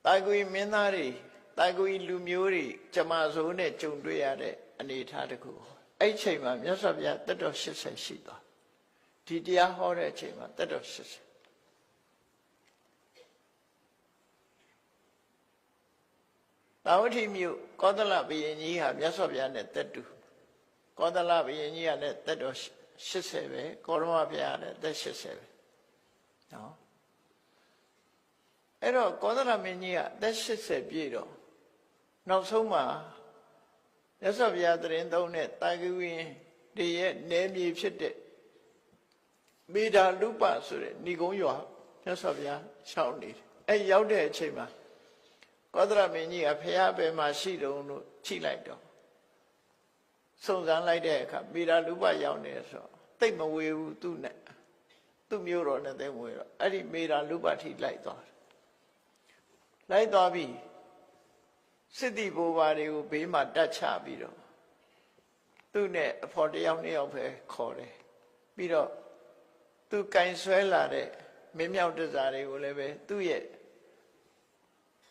Tagui Minari, Tagui Lumiuri, Jamazone, Jundriade, and Itadaku. A chamber, Yasavia, that of Shisa Shita. Tidia Hore chamber, that of Shisa. Now, him you, Kodala be in ye have Yasavia net that do. Kodala be in ye net that of Shiseve, Korma Piana, that Shiseve. No. Ero Kodala Minia, that Shise Biro. No so ma. Yasavia the Rendonet, Taguin, the yet name ye fit it. Bida Lupa Sure, Nigo Yoa, Yasavia, shall need. A Yaude chamber. Kodra Minia, Peabe Masido, Chilaito. So than like that, Bida Lupa Yaune, so take my way to net. 2 မျိုးတော်နဲ့သိမွေတော့အဲ့ဒီမေရာလူပတ်ထိလိုက်သွားတယ်လိုက်သွားပြီးစစ်တီဘိုးဘာတွေကိုဘေးမှာတတ်ချပြီးတော့သူ့နဲ့အဖော်တယောက်နှစ်ယောက်ပဲခေါ်တယ်ပြီးတော့သူကင်ဆွဲလာတဲ့မင်းမြောက်တစားတွေကိုလည်းပဲသူ့ရဲ့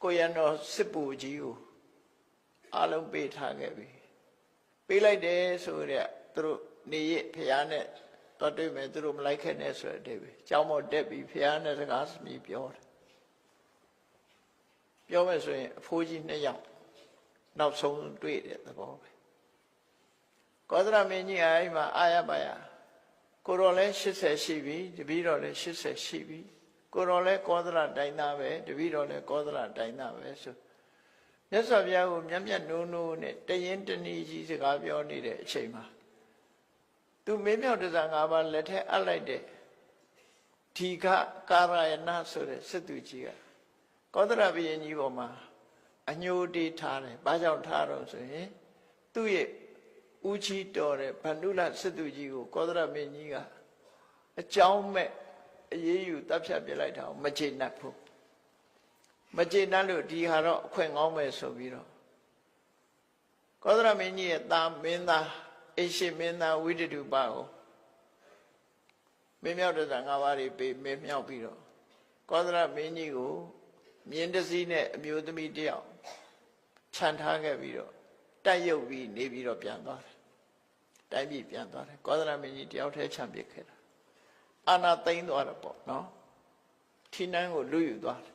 ကိုရန်တော်စစ်ပူကြီးကိုအားလုံးပေးထားခဲ့ပြီပေးလိုက်တယ်ဆိုတော့သူတို့နေရဖျားနဲ့တော်တွေ့မယ်သူတို့မလိုက်ခဲ့နဲ့ဆိုတဲ့အဓိပ္ပာယ်ကျောင်းပေါ်တက်ပြီးဖျားနဲ့စကားစမြည်ပြောတယ်ပြောမယ်ဆိုရင်အဖိုးကြီး2ယောက်နောက်ဆုံးတွေ့တဲ့သဘောပဲကောသရမင်းကြီးအိမ်မှာအာရပါရကိုတော်လဲ80ရှိပြီတပည့်တော်လဲ80ရှိပြီကိုတော်လဲကောသရတိုင်းသားပဲတပည့်တော်လဲကောသရတိုင်းသားပဲဆိုမြတ်စွာဘုရားကိုမျက်မျက်နှိုးနှိုးနဲ့တရင်တနည်းကြီးစကားပြောနေတဲ့အချိန်မှာသူမင်းမြောက်တစား5ပါးလက်ထက်အပ်လိုက်တဲ့ဒီကကာရယနာဆိုတဲ့စစ်သူကြီးကကောသရဘုရင်ကြီးပေါ်မှာအညိုတေးထားတယ်။ဘာကြောင့်ထားတော့ဆိုရင်သူ့ရဲ့ဦးချီတော်တဲ့ဗန္ဓုလစစ်သူကြီးကိုကောသရမင်းကြီးကအကြောင်းမဲ့အေးအေးယူတပ်ဖြတ်ပြလိုက်တာမကျေနပ်ဘူး။မကျေနပ်လို့ဒီဟာတော့အခွင့်ကောင်းမယ်ဆိုပြီးတော့ကောသရမင်းကြီးရဲ့သားမင်းသားအိရှိမင်းသားဝိတ္တုပကိုမင်းမြောက်တစား5ပါးတွေပေးမင်းမြောက်ပြီးတော့ကောသရမင်းကြီးကိုမြင်းတစည်းနဲ့အမျိုးသမီးတယောက်ခြံထားခဲ့ပြီးတော့တိုက်ရုပ်ပြီးနေပြီးတော့ပြန်သွားတယ်တိုင်းပြည်ပြန်သွားတယ်ကောသရမင်းကြီးတယောက်တည်းခြံပစ်ခဲ့တာအာနာသိမ်းသွားတယ်ပေါ့နော်ထီနန်းကိုလူယူသွားတယ်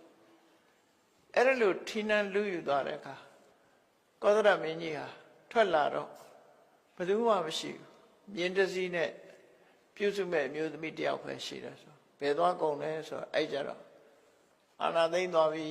အဲ့ဒါလို့ထီနန်းလူယူသွားတဲ့အခါကောသရမင်းကြီးဟာထွက်လာတော့ဘယ်သူမှမရှိဘူးမြင်းတစည်းနဲ့ပြုစုမဲ့အမျိုးသမီးတယောက်ပဲရှိတယ်ဆိုဘယ်သွားကုန်လဲဆိုအဲ့ကြတော့အာနာသိမ်းသွားပြီ